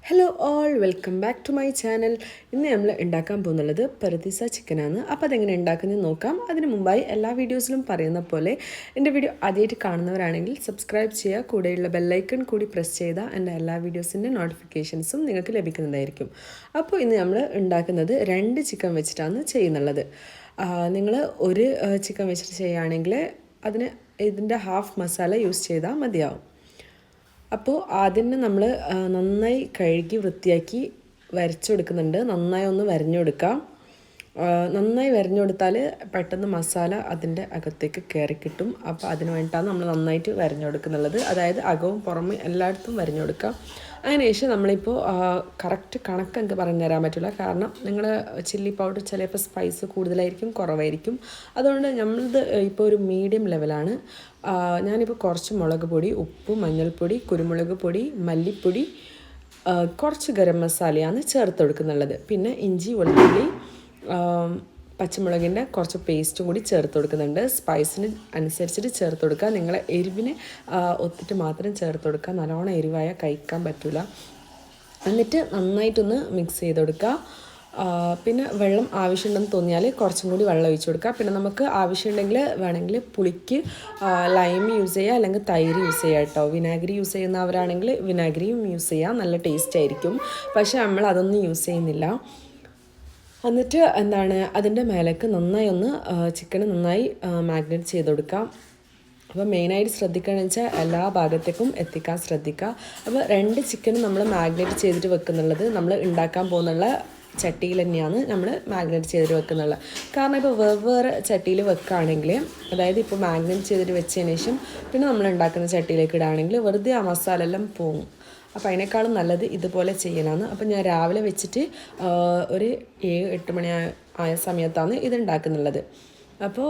Hello all welcome back to my channel. ഇന്ന് നമ്മൾ ഉണ്ടാക്കാൻ പോകുന്നുള്ളത് പറുദീസ ചിക്കനാണ്. അപ്പോൾ അതെങ്ങനെ ഉണ്ടാക്കുന്നത് നോക്കാം. അതിന് മുമ്പായി എല്ലാ വീഡിയോസിലും പറയുന്ന പോലെ എൻ്റെ വീഡിയോ ആദ്യമായിട്ട് കാണുന്നവരാണെങ്കിൽ സബ്സ്ക്രൈബ് ചെയ്യുക, കൂടെയുള്ള ബെല്ലൈക്കൺ കൂടി പ്രസ് ചെയ്താൽ എൻ്റെ എല്ലാ വീഡിയോസിൻ്റെ നോട്ടിഫിക്കേഷൻസും നിങ്ങൾക്ക് ലഭിക്കുന്നതായിരിക്കും. അപ്പോൾ ഇന്ന് നമ്മൾ ഉണ്ടാക്കുന്നത് 2 ചിക്കൻ വെച്ചിട്ടാണ് ചെയ്യുന്നുള്ളത്. നിങ്ങൾ ഒരു ചിക്കൻ വെച്ചിട്ട് ചെയ്യുകയാണെങ്കിൽ അതിന് ഇതിൻ്റെ ഹാഫ് മസാല യൂസ് ചെയ്താൽ മതിയാവും. അപ്പോൾ ആദ്യം നമ്മൾ നന്നായി കഴുകി വൃത്തിയാക്കി വരച്ചെടുക്കുന്നുണ്ട്. നന്നായി ഒന്ന് വരഞ്ഞെടുക്കാം. നന്നായി വരഞ്ഞെടുത്താൽ പെട്ടെന്ന് മസാല അതിൻ്റെ അകത്തേക്ക് കയറി കിട്ടും. അപ്പോൾ അതിന് വേണ്ടിയിട്ടാണ് നമ്മൾ നന്നായിട്ട് വരഞ്ഞെടുക്കുന്നുള്ളത്. അതായത് അകവും പുറമെ എല്ലായിടത്തും വരഞ്ഞെടുക്കാം. അതിനുശേഷം നമ്മളിപ്പോൾ കറക്റ്റ് കണക്ക് എനിക്ക് പറഞ്ഞു തരാൻ പറ്റില്ല. കാരണം നിങ്ങൾ ചില്ലി പൗഡർ ചിലപ്പോൾ സ്പൈസ് കൂടുതലായിരിക്കും, കുറവായിരിക്കും. അതുകൊണ്ട് നമ്മളത് ഇപ്പോൾ ഒരു മീഡിയം ലെവലാണ്. ഞാനിപ്പോൾ കുറച്ച് മുളക് പൊടി, ഉപ്പ്, മഞ്ഞൾപ്പൊടി, കുരുമുളക് പൊടി, മല്ലിപ്പൊടി, കുറച്ച് ഗരം മസാലയാണ് ചേർത്ത് കൊടുക്കുന്നുള്ളത്. പിന്നെ ഇഞ്ചി, വെളുത്തുള്ളി, പച്ചമുളകിൻ്റെ കുറച്ച് പേസ്റ്റും കൂടി ചേർത്ത് കൊടുക്കുന്നുണ്ട്. സ്പൈസിന് അനുസരിച്ചിട്ട് ചേർത്ത് കൊടുക്കുക. നിങ്ങളെ എരിവിന് ഒത്തിട്ട് മാത്രം ചേർത്ത് കൊടുക്കുക. നല്ലോണം എരിവായ കഴിക്കാൻ പറ്റില്ല. എന്നിട്ട് നന്നായിട്ടൊന്ന് മിക്സ് ചെയ്ത് കൊടുക്കുക. പിന്നെ വെള്ളം ആവശ്യമുണ്ടെന്ന് തോന്നിയാൽ കുറച്ചും കൂടി വെള്ളം ഒഴിച്ച് കൊടുക്കുക. പിന്നെ നമുക്ക് ആവശ്യമുണ്ടെങ്കിൽ വേണമെങ്കിൽ പുളിക്ക് ലൈം യൂസ് ചെയ്യുക, അല്ലെങ്കിൽ തൈര് യൂസ് ചെയ്യുക കേട്ടോ. വിനാഗിരി യൂസ് ചെയ്യുന്നവരാണെങ്കിൽ വിനാഗിരിയും യൂസ് ചെയ്യുക, നല്ല ടേസ്റ്റ് ആയിരിക്കും. പക്ഷേ നമ്മൾ അതൊന്നും യൂസ് ചെയ്യുന്നില്ല. എന്നിട്ട് അതിൻ്റെ മേലേക്ക് നന്നായി ഒന്ന് ചിക്കൻ നന്നായി മാഗ്നേറ്റ് ചെയ്ത് കൊടുക്കാം. അപ്പോൾ മെയിനായിട്ട് ശ്രദ്ധിക്കുകയെന്ന് വെച്ചാൽ എല്ലാ ഭാഗത്തേക്കും എത്തിക്കാൻ ശ്രദ്ധിക്കുക. അപ്പോൾ 2 ചിക്കൻ നമ്മൾ മാഗ്നേറ്റ് ചെയ്തിട്ട് വെക്കുന്നുള്ളത് നമ്മൾ ഉണ്ടാക്കാൻ പോകുന്നുള്ള ചട്ടിയിൽ തന്നെയാണ് നമ്മൾ മാഗ്നേറ്റ് ചെയ്തിട്ട് വെക്കുന്നുള്ളത്. കാരണം ഇപ്പോൾ വെവ്വേറെ ചട്ടിയിൽ വെക്കുകയാണെങ്കിൽ, അതായത് ഇപ്പോൾ മാഗ്നേറ്റ് ചെയ്തിട്ട് വെച്ചതിന് ശേഷം പിന്നെ നമ്മൾ ഉണ്ടാക്കുന്ന ചട്ടിയിലേക്ക് ഇടുകയാണെങ്കിൽ വെറുതെ ആ മസാല എല്ലാം പോകും. അപ്പോൾ അതിനേക്കാളും നല്ലത് ഇതുപോലെ ചെയ്യലാണ്. അപ്പോൾ ഞാൻ രാവിലെ വെച്ചിട്ട് ഒരു 7-8 മണി ആയ സമയത്താണ് ഇത് ഉണ്ടാക്കുന്നുള്ളത്. അപ്പോൾ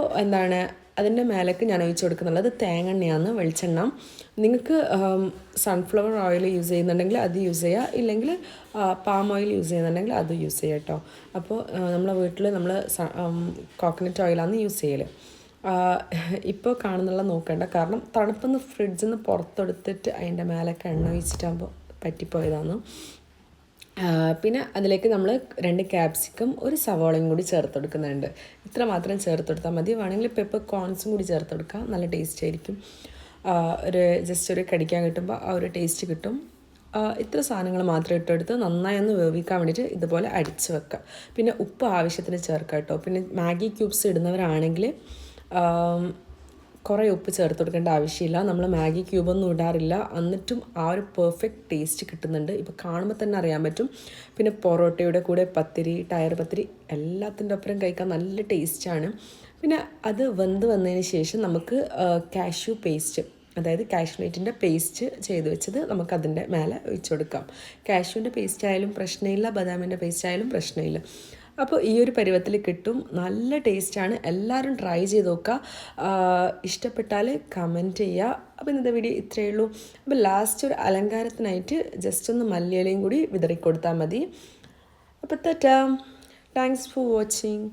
അതിൻ്റെ മേലേക്ക് ഞാൻ ഒഴിച്ച് കൊടുക്കുന്നുള്ളത് തേങ്ങെണ്ണയാണ്, വെളിച്ചെണ്ണ. നിങ്ങൾക്ക് സൺഫ്ലവർ ഓയിൽ യൂസ് ചെയ്യുന്നുണ്ടെങ്കിൽ അത് യൂസ് ചെയ്യുക, ഇല്ലെങ്കിൽ പാം ഓയിൽ യൂസ് ചെയ്യുന്നുണ്ടെങ്കിൽ അത് യൂസ് ചെയ്യുക കേട്ടോ. അപ്പോൾ നമ്മളെ വീട്ടിൽ നമ്മൾ കോക്കനട്ട് ഓയിലാണ് യൂസ് ചെയ്യൽ. ഇപ്പോൾ കാണുന്നുള്ള നോക്കേണ്ട, കാരണം തണുപ്പൊന്ന് ഫ്രിഡ്ജിൽ നിന്ന് പുറത്തെടുത്തിട്ട് അതിൻ്റെ മേലൊക്കെ എണ്ണ ഒഴിച്ചിട്ടാകുമ്പോൾ പറ്റിപ്പോയതാണ്. പിന്നെ അതിലേക്ക് നമ്മൾ 2 ക്യാപ്സിക്കം, ഒരു സവോളയും കൂടി ചേർത്ത് കൊടുക്കുന്നുണ്ട്. ഇത്ര മാത്രം ചേർത്ത് കൊടുത്താൽ മതി. വേണമെങ്കിൽ പെപ്പർ കോൺസും കൂടി ചേർത്ത് കൊടുക്കാം, നല്ല ടേസ്റ്റ് ആയിരിക്കും. ജസ്റ്റ് ഒരു കടിക്കാൻ കിട്ടുമ്പോൾ ആ ഒരു ടേസ്റ്റ് കിട്ടും. ഇത്ര സാധനങ്ങൾ മാത്രം ഇട്ടെടുത്ത് നന്നായി ഒന്ന് വേവിക്കാൻ വേണ്ടിയിട്ട് ഇതുപോലെ അടിച്ച് വെക്കുക. പിന്നെ ഉപ്പ് ആവശ്യത്തിന് ചേർക്കുക കേട്ടോ. പിന്നെ മാഗി ക്യൂബ്സ് ഇടുന്നവരാണെങ്കിൽ കുറേ ഉപ്പ് ചേർത്ത് കൊടുക്കേണ്ട ആവശ്യമില്ല. നമ്മൾ മാഗി ക്യൂബൊന്നും ഇടാറില്ല, എന്നിട്ടും ആ ഒരു പെർഫെക്റ്റ് ടേസ്റ്റ് കിട്ടുന്നുണ്ട്. ഇപ്പോൾ കാണുമ്പോൾ തന്നെ അറിയാൻ പറ്റും. പിന്നെ പൊറോട്ടയുടെ കൂടെ പത്തിരി, ടയർ പത്തിരി എല്ലാത്തിൻ്റെ ഒപ്പം കഴിക്കാൻ നല്ല ടേസ്റ്റാണ്. പിന്നെ അത് വെന്ത് വന്നതിന് ശേഷം നമുക്ക് കാഷ്യൂ പേസ്റ്റ്, അതായത് കാഷ്യൂനട്ടിൻ്റെ പേസ്റ്റ് ചെയ്ത് വെച്ചത് നമുക്കതിൻ്റെ മേലെ ഒഴിച്ചു കൊടുക്കാം. കാഷ്യൂവിൻ്റെ പേസ്റ്റ് ആയാലും പ്രശ്നമില്ല, ബദാമിൻ്റെ പേസ്റ്റ് ആയാലും പ്രശ്നമില്ല. അപ്പോൾ ഈ ഒരു പരുവത്തിൽ കിട്ടും. നല്ല ടേസ്റ്റാണ്. എല്ലാവരും ട്രൈ ചെയ്ത് നോക്കുക. ഇഷ്ടപ്പെട്ടാൽ കമൻറ്റ് ചെയ്യുക. അപ്പോൾ ഇന്നത്തെ വീഡിയോ ഇത്രയേ ഉള്ളൂ. അപ്പോൾ ലാസ്റ്റ് ഒരു അലങ്കാരത്തിനായിട്ട് ജസ്റ്റ് ഒന്ന് മല്ലിയിലയും കൂടി വിതറിക്കൊടുത്താൽ മതി. അപ്പോൾ താങ്ക്സ് ഫോർ വാച്ചിങ്.